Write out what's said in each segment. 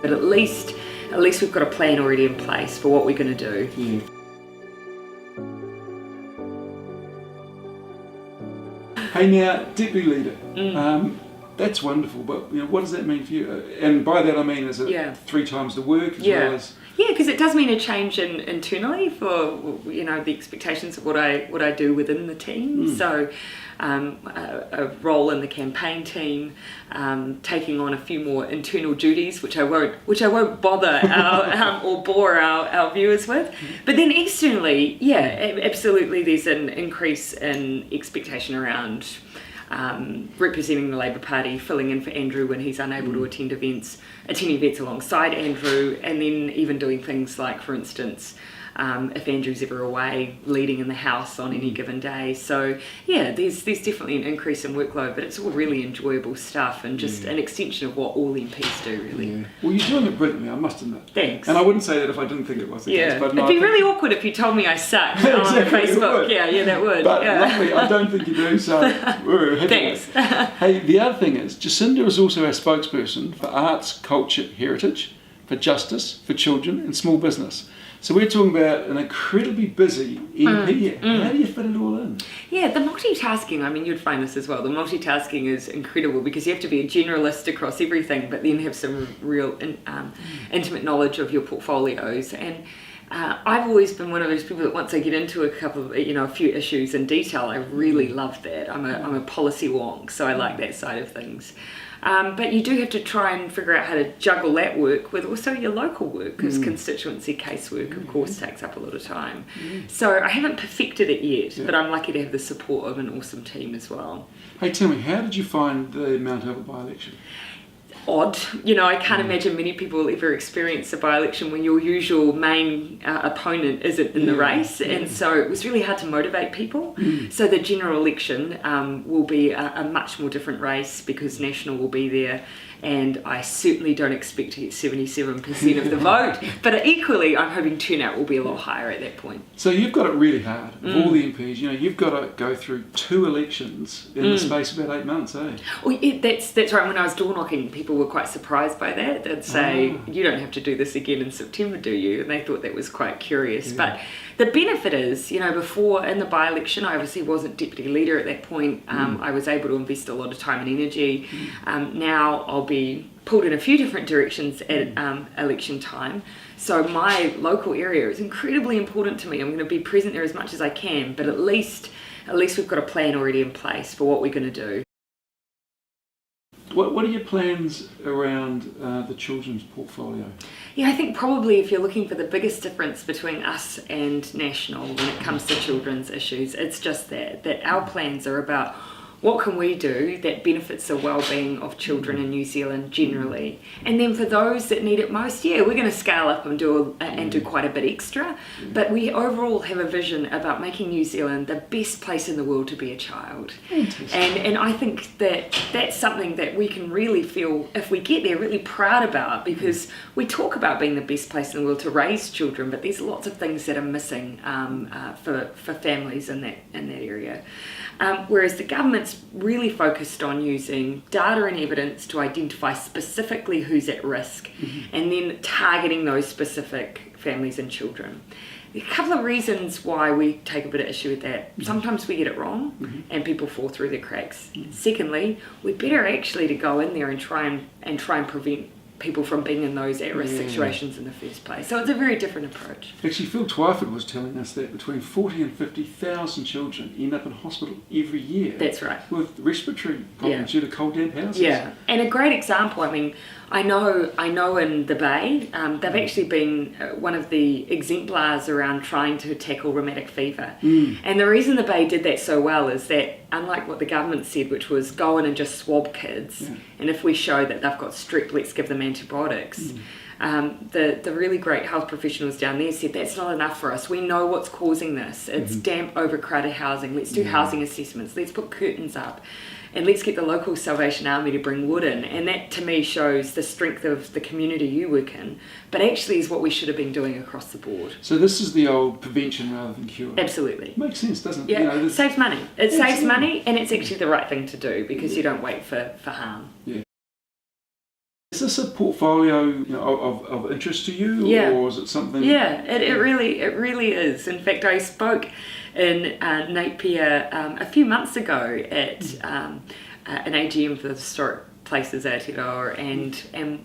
But at least we've got a plan already in place for what we're going to do. Yeah. Hey, now, deputy leader. That's wonderful, but what does that mean for you? And by that I mean, is it 3 times the work as well as? Yeah, because it does mean a change internally for the expectations of what I do within the team. So a role in the campaign team, taking on a few more internal duties, which I won't bother or bore our viewers with. But then externally, absolutely, there's an increase in expectation around representing the Labour Party, filling in for Andrew when he's unable to attend events alongside Andrew, and then even doing things like, for instance, if Andrew's ever away, leading in the House on any given day. So there's definitely an increase in workload, but it's all really enjoyable stuff and just an extension of what all MPs do, really. Yeah. Well, you're doing it brilliantly, I must admit. Thanks. And I wouldn't say that if I didn't think it was the case. But no, it'd be really awkward if you told me I sucked on Facebook. Yeah, that would. But luckily, I don't think you do, so thanks. Hey, the other thing is, Jacinda is also our spokesperson for arts, culture, heritage, for justice, for children and small business. So we're talking about an incredibly busy MP here. How do you fit it all in? Yeah, the multitasking, I mean, you'd find this as well. The multitasking is incredible because you have to be a generalist across everything, but then have some real intimate knowledge of your portfolios. And I've always been one of those people that once I get into a few issues in detail, I really love that. I'm a policy wonk, so I like that side of things. But you do have to try and figure out how to juggle that work with also your local work, because constituency casework, of course, takes up a lot of time. So I haven't perfected it yet, but I'm lucky to have the support of an awesome team as well. Hey, tell me, how did you find the Mount Albert by-election? Odd. I can't imagine many people will ever experience a by-election when your usual main opponent isn't in the race, and so it was really hard to motivate people. So the general election will be a much more different race because National will be there, and I certainly don't expect to get 77% of the vote, but equally I'm hoping turnout will be a lot higher at that point. So you've got it really hard. Of all the MPs, you've got to go through 2 elections in the space of about 8 months, eh? Well, that's right. When I was door knocking, people were quite surprised by that. They'd say, you don't have to do this again in September, do you? And they thought that was quite curious. But the benefit is, before in the by-election, I obviously wasn't deputy leader at that point. I was able to invest a lot of time and energy. Now I'll be pulled in a few different directions at election time. So my local area is incredibly important to me. I'm going to be present there as much as I can, but at least we've got a plan already in place for what we're going to do. What are your plans around the children's portfolio? Yeah, I think probably if you're looking for the biggest difference between us and National when it comes to children's issues, it's just that our plans are about what can we do that benefits the well-being of children in New Zealand generally, and then for those that need it most, we're going to scale up and do quite a bit extra, but we overall have a vision about making New Zealand the best place in the world to be a child. And I think that that's something that we can really feel, if we get there, really proud about, because we talk about being the best place in the world to raise children, but there's lots of things that are missing for families in that area. Whereas the government's really focused on using data and evidence to identify specifically who's at risk, and then targeting those specific families and children. A couple of reasons why we take a bit of issue with that. Sometimes we get it wrong and people fall through the cracks. Secondly, we're better actually to go in there and try and prevent people from being in those at-risk situations in the first place. So it's a very different approach. Actually, Phil Twyford was telling us that between 40 and 50,000 children end up in hospital every year. That's right. With respiratory problems due to cold damp houses. Yeah, and a great example, I mean, I know in the Bay, they've actually been one of the exemplars around trying to tackle rheumatic fever. And the reason the Bay did that so well is that, unlike what the government said, which was go in and just swab kids, and if we show that they've got strep, let's give them antibiotics. The really great health professionals down there said that's not enough for us. We know what's causing this. It's damp, overcrowded housing. Let's do housing assessments. Let's put curtains up. And let's get the local Salvation Army to bring wood in. And that, to me, shows the strength of the community you work in, but actually is what we should have been doing across the board. So this is the old prevention rather than cure. Absolutely. Makes sense, doesn't it? Yeah, it saves money. It saves money, and it's actually the right thing to do because you don't wait for harm. Yeah. this a portfolio, of interest to you, Yeah. or is it something? Yeah, it really is. In fact, I spoke in Napier a few months ago at an AGM for the Historic Places Aotearoa, and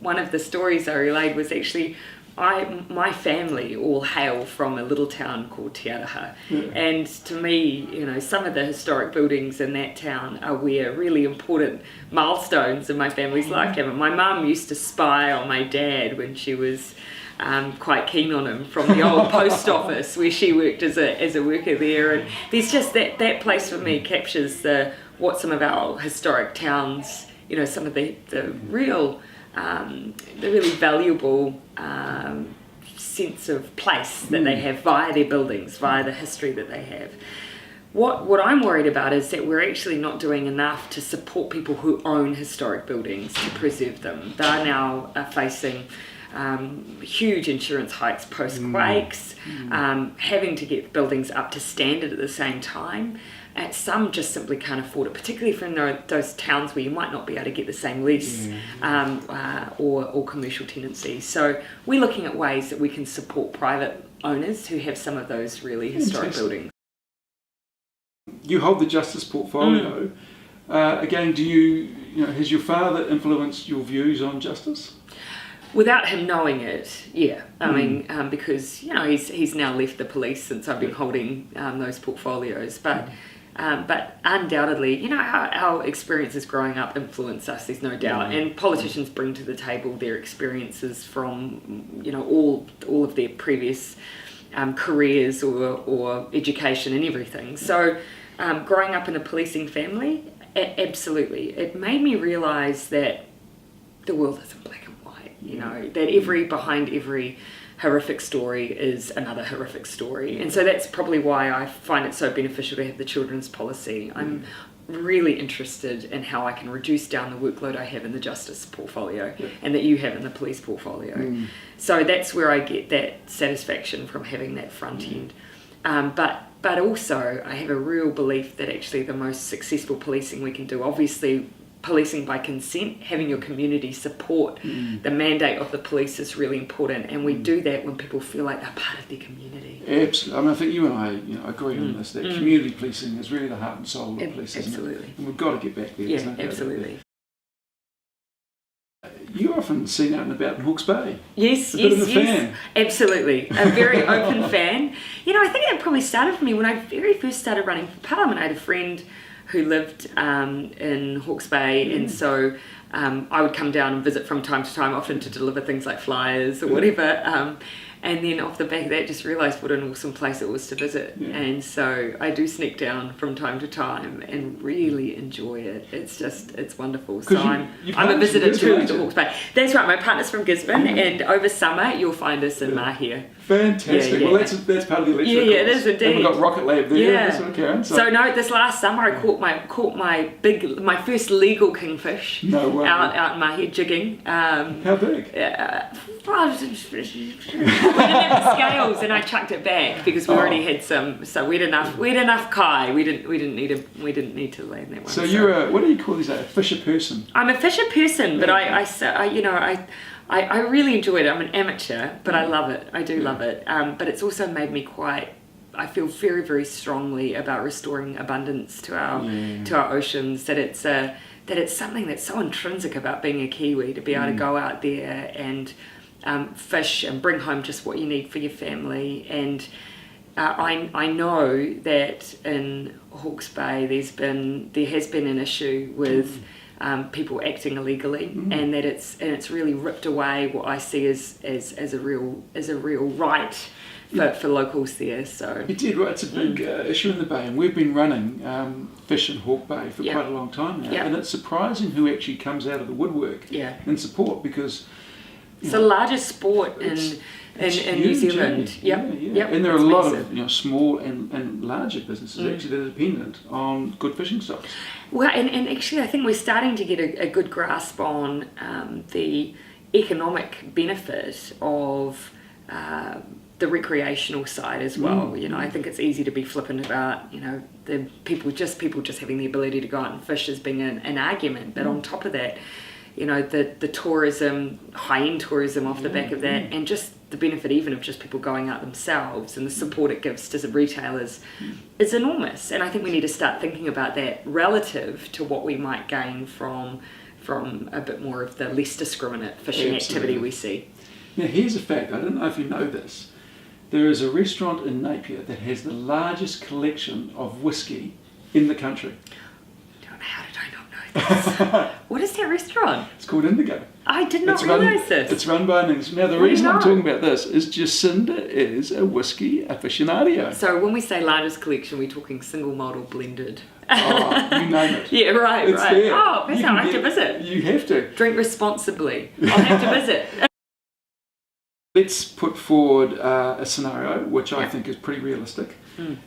one of the stories I relayed was actually my family all hail from a little town called Te Araha, and to me, some of the historic buildings in that town are where really important milestones in my family's life happen. My mum used to spy on my dad when she was quite keen on him from the old post office where she worked as a worker there, and there's just that place for me captures what some of our historic towns, some of the really valuable sense of place that they have via their buildings, via the history that they have. What I'm worried about is that we're actually not doing enough to support people who own historic buildings to preserve them. They are now facing huge insurance hikes post-quakes, having to get buildings up to standard at the same time. And some just simply can't afford it, particularly from those towns where you might not be able to get the same lease or commercial tenancy. So we're looking at ways that we can support private owners who have some of those really historic buildings. You hold the Justice portfolio. Again, has your father influenced your views on justice? Without him knowing it, yeah. I mean, because he's now left the police since I've been holding those portfolios, but undoubtedly, our experiences growing up influence us. There's no doubt, and politicians bring to the table their experiences from all of their previous careers or education and everything. So, growing up in a policing family, absolutely, it made me realise that the world isn't black and white. That behind every horrific story is another horrific story, and so that's probably why I find it so beneficial to have the children's policy. I'm really interested in how I can reduce down the workload I have in the justice portfolio and that you have in the police portfolio. So that's where I get that satisfaction from having that front end. But also I have a real belief that actually the most successful policing we can do, obviously policing by consent, having your community support the mandate of the police is really important, and we do that when people feel like they're part of their community. Absolutely. I mean, I think you and I agree on this, that community policing is really the heart and soul of police, absolutely. Isn't it? And we've got to get back there. Yeah, absolutely. You're often seen out and about in Hawke's Bay. Yes, bit of a fan. Absolutely. A very open fan. I think that probably started for me when I very first started running for Parliament. I had a friend who lived in Hawke's Bay, and so I would come down and visit from time to time, often to deliver things like flyers or whatever. And then off the back of that, just realised what an awesome place it was to visit. And so I do sneak down from time to time and really enjoy it. It's wonderful. So I'm a visitor to the Hawke's Bay. That's right, my partner's from Gisborne, and over summer you'll find us in Mahia. Fantastic. Well, that's part of the electric. Yeah, it is indeed. And we've got Rocket Lab there. Yeah. So no, this last summer I caught my first legal kingfish. No way. Out in Mahia jigging. How big? We didn't have the scales, and I chucked it back because we already had some. So we'd enough kai. We didn't need to land that one. So you're what do you call these? A fisher person. I'm a fisher person, but I really enjoy it. I'm an amateur, but I love it. I do love it. But it's also made me I feel very, very strongly about restoring abundance to our oceans. That it's something that's so intrinsic about being a Kiwi, to be able to go out there and fish and bring home just what you need for your family. And I know that in Hawke's Bay there has been an issue with people acting illegally, and that it's really ripped away what I see as a real right for locals there. So it did, right? It's a big issue in the bay, and we've been running fish in Hawke Bay for quite a long time now, and it's surprising who actually comes out of the woodwork in support, because it's the largest sport in New Zealand. Yep. And there are a lot of small and larger businesses actually that are dependent on good fishing stocks. Well, and actually I think we're starting to get a good grasp on the economic benefit of the recreational side as well. I think it's easy to be flippant about the people just having the ability to go out and fish as being an argument, but on top of that, the tourism, high-end tourism off the back of that, and just the benefit even of just people going out themselves and the support it gives to the retailers is enormous. And I think we need to start thinking about that relative to what we might gain from a bit more of the less discriminate fishing activity we see. Now here's a fact, I don't know if you know this. There is a restaurant in Napier that has the largest collection of whiskey in the country. How did I not know this? What is that restaurant? It's called Indigo. I did not realise this. It's run by an English. Now the reason I'm talking about this is Jacinda is a whiskey aficionado. So when we say largest collection, we're talking single malt or blended. Oh, you name it. Yeah, right. There. Oh, that's how I have to visit. You have to. Drink responsibly. I'll have to visit. Let's put forward a scenario which I think is pretty realistic.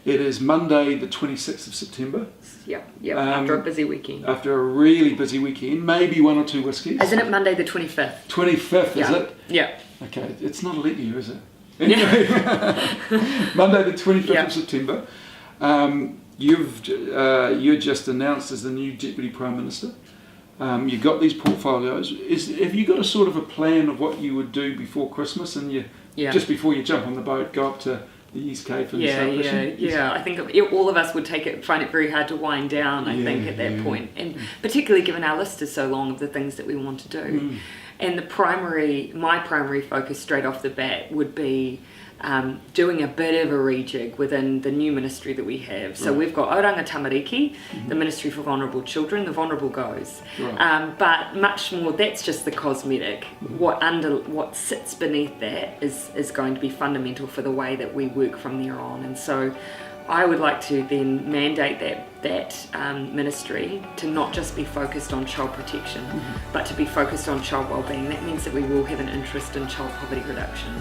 It is Monday the 26th of September. Yep, after a busy weekend. After a really busy weekend, maybe 1 or 2 whiskies. Isn't it Monday the 25th? 25th, is it? Yeah. Okay, it's not a leap year, is it? Anyway, Monday the 25th of September. You're just announced as the new Deputy Prime Minister. You've got these portfolios. Have you got a sort of a plan of what you would do before Christmas, and just before you jump on the boat, go up to the East Cape and start fishing? Yeah. I think all of us would find it very hard to wind down. I think at that point, and particularly given our list is so long of the things that we want to do. And my primary focus straight off the bat would be doing a bit of a rejig within the new ministry that we have. So we've got Oranga Tamariki, the Ministry for Vulnerable Children. The vulnerable goes, but much more. That's just the cosmetic. What sits beneath that is going to be fundamental for the way that we work from there on. And so I would like to then mandate that ministry to not just be focused on child protection, but to be focused on child wellbeing. That means that we will have an interest in child poverty reduction.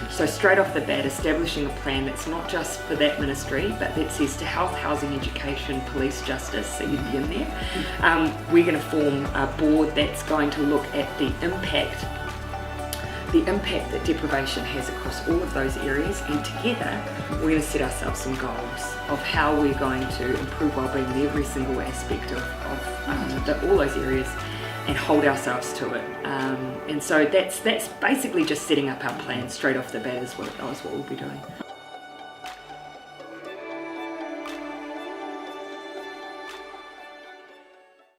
So straight off the bat, establishing a plan that's not just for that ministry, but that says to health, housing, education, police, justice, so you'd be in there. We're going to form a board that's going to look at the impact that deprivation has across all of those areas, and together we're going to set ourselves some goals of how we're going to improve wellbeing in every single aspect of all those areas and hold ourselves to it. And so that's basically just setting up our plan straight off the bat is what we'll be doing.